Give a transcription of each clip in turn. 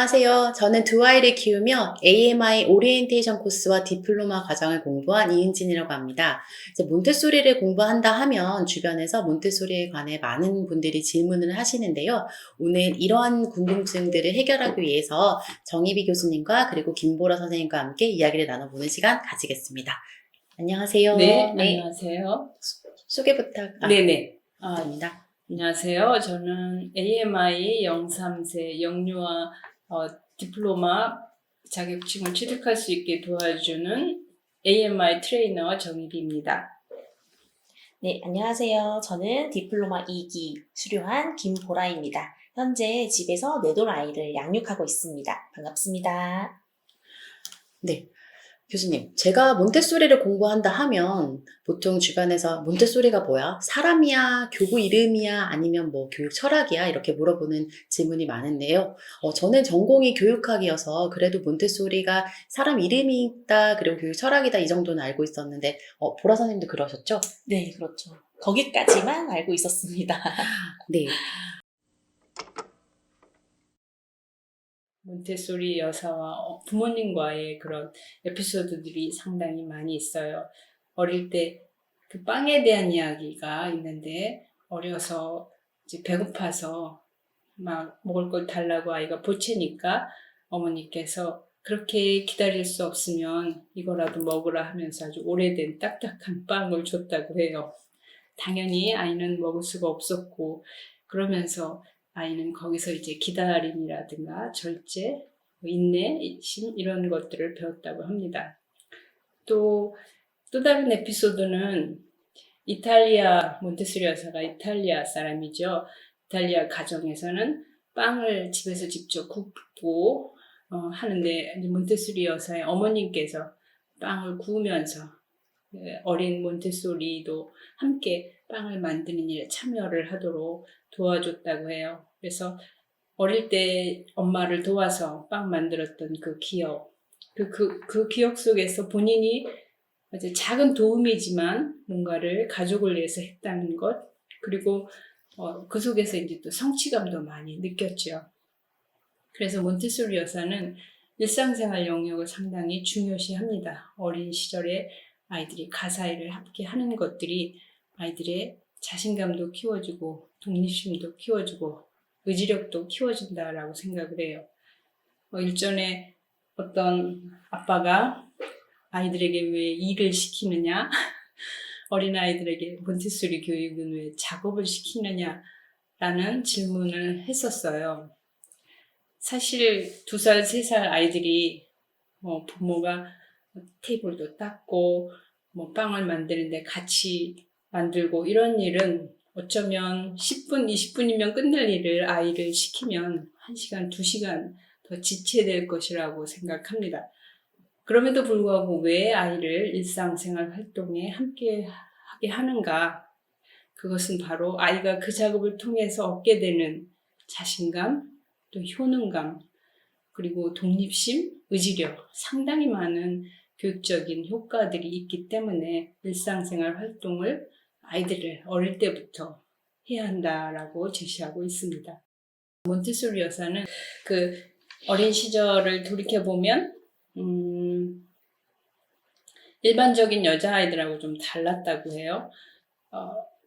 안녕하세요. 저는 두 아이를 키우며 AMI 오리엔테이션 코스와 디플로마 과정을 공부한 이은진이라고 합니다. 이제 몬테소리를 공부한다 하면 주변에서 몬테소리에 관해 많은 분들이 질문을 하시는데요. 오늘 이러한 궁금증들을 해결하기 위해서 정희비 교수님과 그리고 김보라 선생님과 함께 이야기를 나눠보는 시간 가지겠습니다. 안녕하세요. 네, 네, 안녕하세요. 소개 네네. 부탁드립니다. 안녕하세요. 저는 AMI 03세 영유아 디플로마 자격증을 취득할 수 있게 도와주는 AMI 트레이너 정희비입니다. 네, 안녕하세요. 저는 디플로마 2기 수료한 김보라입니다. 현재 집에서 넷돌 아이를 양육하고 있습니다. 반갑습니다. 네. 교수님, 제가 몬테소리를 공부한다 하면 보통 주변에서 몬테소리가 뭐야? 사람이야? 교구 이름이야? 아니면 뭐 교육 철학이야? 이렇게 물어보는 질문이 많은데요. 저는 전공이 교육학이어서 그래도 몬테소리가 사람 이름이 있다, 그리고 교육 철학이다 이 정도는 알고 있었는데, 보라 선생님도 그러셨죠? 네, 그렇죠. 거기까지만 알고 있었습니다. 네. 몬테소리 여사와 부모님과의 그런 에피소드들이 상당히 많이 있어요. 어릴 때 그 빵에 대한 이야기가 있는데, 어려서 이제 배고파서 막 먹을 걸 달라고 아이가 보채니까 어머니께서 그렇게 기다릴 수 없으면 이거라도 먹으라 하면서 아주 오래된 딱딱한 빵을 줬다고 해요. 당연히 아이는 먹을 수가 없었고, 그러면서 아이는 거기서 이제 기다림이라든가 절제, 인내심 이런 것들을 배웠다고 합니다. 또 다른 에피소드는 이탈리아 몬테소리 여사가 이탈리아 사람이죠. 이탈리아 가정에서는 빵을 집에서 직접 굽고 하는데 몬테소리 여사의 어머님께서 빵을 구우면서 어린 몬테소리도 함께 빵을 만드는 일에 참여를 하도록 도와줬다고 해요. 그래서 어릴 때 엄마를 도와서 빵 만들었던 그 기억, 그 기억 속에서 본인이 이제 작은 도움이지만 뭔가를 가족을 위해서 했다는 것, 그리고 그 속에서 이제 또 성취감도 많이 느꼈죠. 그래서 몬테소리 여사는 일상생활 영역을 상당히 중요시합니다. 어린 시절에 아이들이 가사일을 함께 하는 것들이 아이들의 자신감도 키워주고 독립심도 키워주고 의지력도 키워준다라고 생각을 해요. 일전에 어떤 아빠가 아이들에게 왜 일을 시키느냐, 어린아이들에게 몬테소리 교육은 왜 작업을 시키느냐라는 질문을 했었어요. 사실 2살, 3살 아이들이 부모가 테이블도 닦고 빵을 만드는데 같이 만들고 이런 일은 어쩌면 10분, 20분이면 끝날 일을 아이를 시키면 1시간, 2시간 더 지체될 것이라고 생각합니다. 그럼에도 불구하고 왜 아이를 일상생활 활동에 함께 하게 하는가? 그것은 바로 아이가 그 작업을 통해서 얻게 되는 자신감, 또 효능감, 그리고 독립심, 의지력, 상당히 많은 교육적인 효과들이 있기 때문에 일상생활 활동을 아이들을 어릴 때부터 해야 한다라고 제시하고 있습니다. 몬테소리 여사는 그 어린 시절을 돌이켜보면 일반적인 여자아이들하고 좀 달랐다고 해요.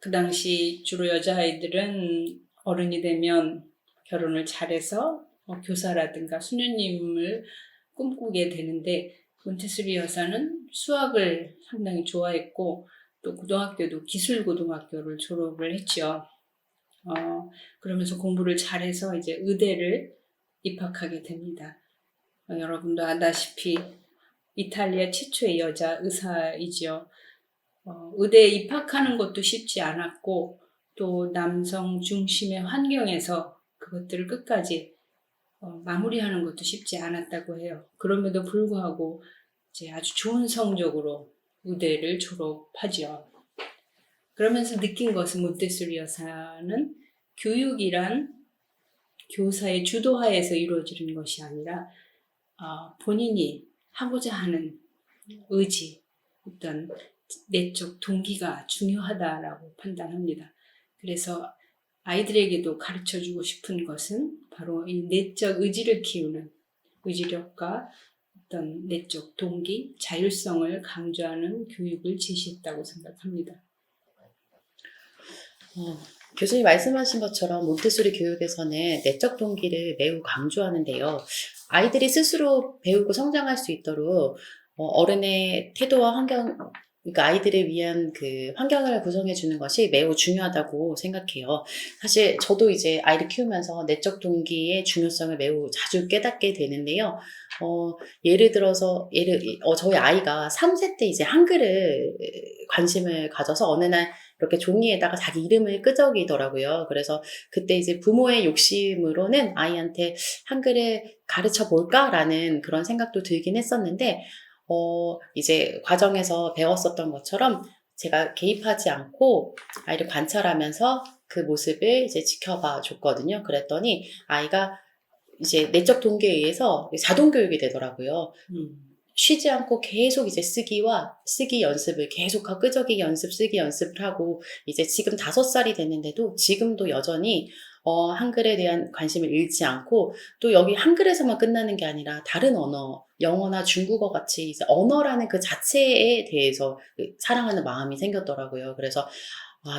그 당시 주로 여자아이들은 어른이 되면 결혼을 잘해서 교사라든가 수녀님을 꿈꾸게 되는데 몬테소리 여사는 수학을 상당히 좋아했고 또 고등학교도 기술고등학교를 졸업을 했죠. 그러면서 공부를 잘해서 이제 의대를 입학하게 됩니다. 여러분도 아다시피 이탈리아 최초의 여자 의사이지요. 의대에 입학하는 것도 쉽지 않았고 또 남성 중심의 환경에서 그것들을 끝까지 마무리하는 것도 쉽지 않았다고 해요. 그럼에도 불구하고 이제 아주 좋은 성적으로 의대를 졸업하지요. 그러면서 느낀 것은 몬테소리 여사는 교육이란 교사의 주도하에서 이루어지는 것이 아니라 본인이 하고자 하는 의지, 어떤 내적 동기가 중요하다라고 판단합니다. 그래서 아이들에게도 가르쳐 주고 싶은 것은 바로 이 내적 의지를 키우는 의지력과 어떤 내적 동기, 자율성을 강조하는 교육을 제시했다고 생각합니다. 교수님 말씀하신 것처럼 몬테소리 교육에서는 내적 동기를 매우 강조하는데요. 아이들이 스스로 배우고 성장할 수 있도록 어른의 태도와 환경, 그러니까 아이들을 위한 그 환경을 구성해 주는 것이 매우 중요하다고 생각해요. 사실 저도 이제 아이를 키우면서 내적 동기의 중요성을 매우 자주 깨닫게 되는데요. 예를 들어서 저희 아이가 3세 때 이제 한글을 관심을 가져서 어느 날 이렇게 종이에다가 자기 이름을 끄적이더라고요. 그래서 그때 이제 부모의 욕심으로는 아이한테 한글을 가르쳐 볼까라는 그런 생각도 들긴 했었는데, 이제 과정에서 배웠었던 것처럼 제가 개입하지 않고 아이를 관찰하면서 그 모습을 이제 지켜봐 줬거든요. 그랬더니 아이가 이제 내적 동기에 의해서 자동 교육이 되더라고요. 쉬지 않고 계속 이제 쓰기 연습을 계속하고 끄적이기 연습, 쓰기 연습을 하고 이제 지금 5살이 됐는데도 지금도 여전히 한글에 대한 관심을 잃지 않고 또 여기 한글에서만 끝나는 게 아니라 다른 언어, 영어나 중국어 같이 이제 언어라는 그 자체에 대해서 사랑하는 마음이 생겼더라고요. 그래서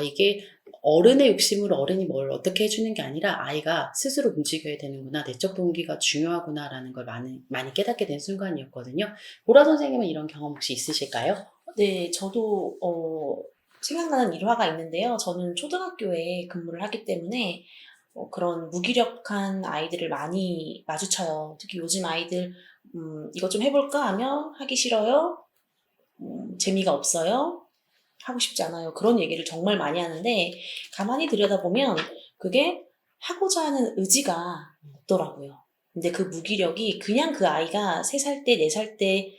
이게 어른의 욕심으로 어른이 뭘 어떻게 해주는 게 아니라 아이가 스스로 움직여야 되는구나, 내적 동기가 중요하구나라는 걸 많이 깨닫게 된 순간이었거든요. 보라 선생님은 이런 경험 혹시 있으실까요? 네, 저도 생각나는 일화가 있는데요. 저는 초등학교에 근무를 하기 때문에 그런 무기력한 아이들을 많이 마주쳐요. 특히 요즘 아이들 이것 좀 해볼까 하면 하기 싫어요. 재미가 없어요. 하고 싶지 않아요. 그런 얘기를 정말 많이 하는데 가만히 들여다보면 그게 하고자 하는 의지가 없더라고요. 근데 그 무기력이 그냥 그 아이가 3살 때, 4살 때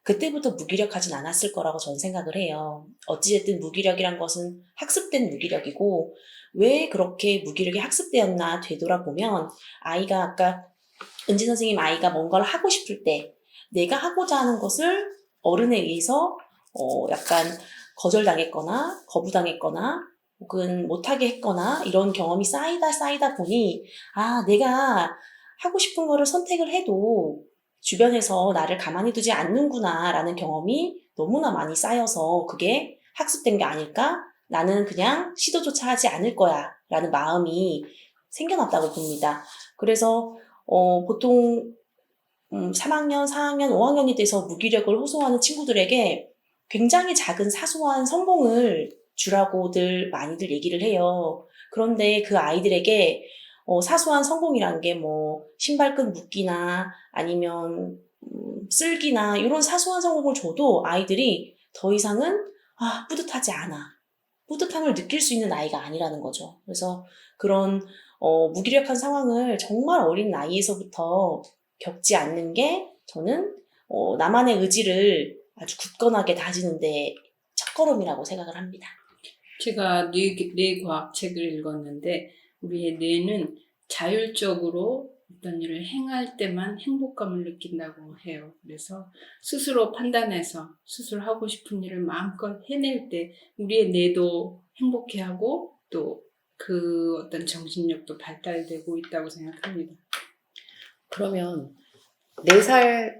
그때부터 무기력하진 않았을 거라고 저는 생각을 해요. 어찌됐든 무기력이란 것은 학습된 무기력이고 왜 그렇게 무기력이 학습되었나 되돌아보면 아이가 아까 은지 선생님 아이가 뭔가를 하고 싶을 때 내가 하고자 하는 것을 어른에 의해서 약간 거절당했거나 거부당했거나 혹은 못하게 했거나 이런 경험이 쌓이다 보니 내가 하고 싶은 거를 선택을 해도 주변에서 나를 가만히 두지 않는구나 라는 경험이 너무나 많이 쌓여서 그게 학습된 게 아닐까? 나는 그냥 시도조차 하지 않을 거야 라는 마음이 생겨났다고 봅니다. 그래서 보통 3학년, 4학년, 5학년이 돼서 무기력을 호소하는 친구들에게 굉장히 작은 사소한 성공을 주라고들 많이들 얘기를 해요. 그런데 그 아이들에게 사소한 성공이란 게 신발끈 묶기나 아니면 쓸기나 이런 사소한 성공을 줘도 아이들이 더 이상은 뿌듯하지 않아. 뿌듯함을 느낄 수 있는 나이가 아니라는 거죠. 그래서 그런 무기력한 상황을 정말 어린 나이에서부터 겪지 않는 게 저는 나만의 의지를 아주 굳건하게 다지는데 첫걸음이라고 생각을 합니다. 제가 뇌과학 책을 읽었는데 우리의 뇌는 자율적으로 어떤 일을 행할 때만 행복감을 느낀다고 해요. 그래서 스스로 판단해서 스스로 하고 싶은 일을 마음껏 해낼 때 우리의 뇌도 행복해하고 또 그 어떤 정신력도 발달되고 있다고 생각합니다. 그러면 4살,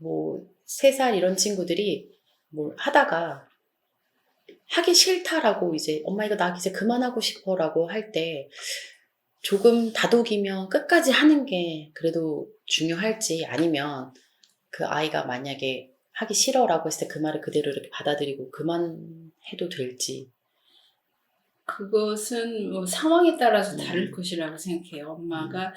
3살 이런 친구들이 뭘 하다가 하기 싫다라고 이제 엄마 이거 나 이제 그만하고 싶어라고 할 때 조금 다독이며 끝까지 하는 게 그래도 중요할지 아니면 그 아이가 만약에 하기 싫어라고 했을 때 그 말을 그대로 이렇게 받아들이고 그만해도 될지. 그것은 상황에 따라서 다를 것이라고 생각해요. 엄마가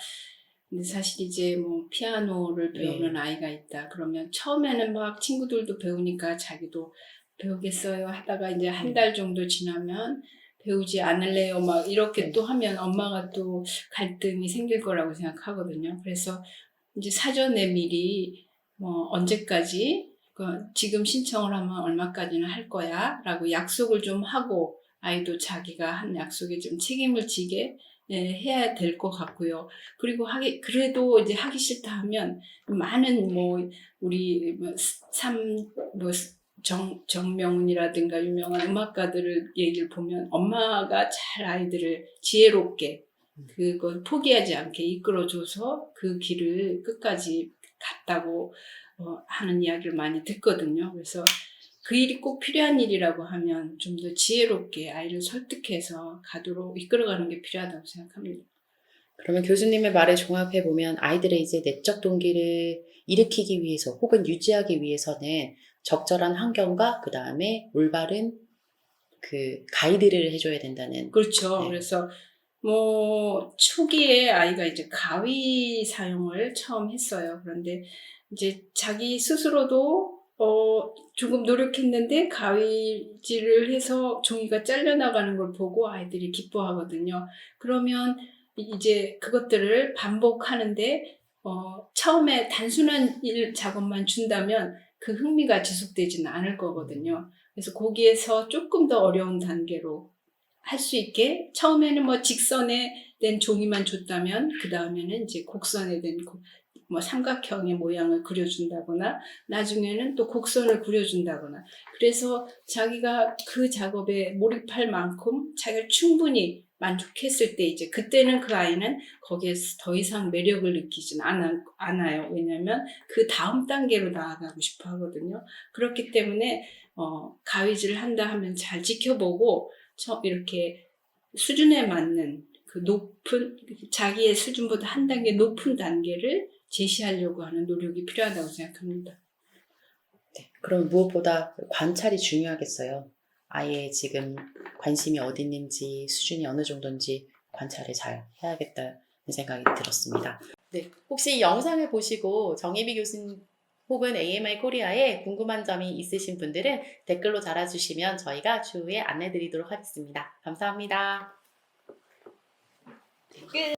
근데 사실 이제 피아노를 배우는 아이가 있다. 그러면 처음에는 막 친구들도 배우니까 자기도 배우겠어요 하다가 이제 한 달 정도 지나면 배우지 않을래요 막 이렇게 또 하면 엄마가 또 갈등이 생길 거라고 생각하거든요. 그래서 이제 사전에 미리 언제까지 지금 신청을 하면 얼마까지는 할 거야 라고 약속을 좀 하고 아이도 자기가 한 약속에 좀 책임을 지게 해야 될 것 같고요. 그리고 그래도 이제 하기 싫다 하면 많은 우리 정명훈이라든가 유명한 음악가들을 얘기를 보면 엄마가 잘 아이들을 지혜롭게 그걸 포기하지 않게 이끌어줘서 그 길을 끝까지 갔다고 하는 이야기를 많이 듣거든요. 그래서 그 일이 꼭 필요한 일이라고 하면 좀 더 지혜롭게 아이를 설득해서 가도록 이끌어가는 게 필요하다고 생각합니다. 그러면 교수님의 말을 종합해 보면 아이들의 이제 내적 동기를 일으키기 위해서 혹은 유지하기 위해서는 적절한 환경과 그 다음에 올바른 그 가이드를 해줘야 된다는. 그렇죠. 네. 그래서 뭐 초기에 아이가 이제 가위 사용을 처음 했어요. 그런데 이제 자기 스스로도 조금 노력했는데 가위질을 해서 종이가 잘려나가는 걸 보고 아이들이 기뻐하거든요. 그러면 이제 그것들을 반복하는데 처음에 단순한 작업만 준다면 그 흥미가 지속되지는 않을 거거든요. 그래서 거기에서 조금 더 어려운 단계로 할 수 있게 처음에는 뭐 직선에 된 종이만 줬다면 그 다음에는 이제 곡선에 된 뭐 삼각형의 모양을 그려준다거나 나중에는 또 곡선을 그려준다거나 그래서 자기가 그 작업에 몰입할 만큼 자기가 충분히 만족했을 때 이제 그때는 그 아이는 거기에서 더 이상 매력을 느끼진 않아요. 왜냐하면 그 다음 단계로 나아가고 싶어 하거든요. 그렇기 때문에 가위질을 한다 하면 잘 지켜보고 이렇게 수준에 맞는 그 높은 자기의 수준보다 한 단계 높은 단계를 제시하려고 하는 노력이 필요하다고 생각합니다. 네, 그럼 무엇보다 관찰이 중요하겠어요. 아이의 지금 관심이 어디 있는지 수준이 어느 정도인지 관찰을 잘 해야겠다는 생각이 들었습니다. 네, 혹시 이 영상을 보시고 정혜미 교수님 혹은 AMI 코리아에 궁금한 점이 있으신 분들은 댓글로 달아주시면 저희가 추후에 안내드리도록 하겠습니다. 감사합니다. 끝.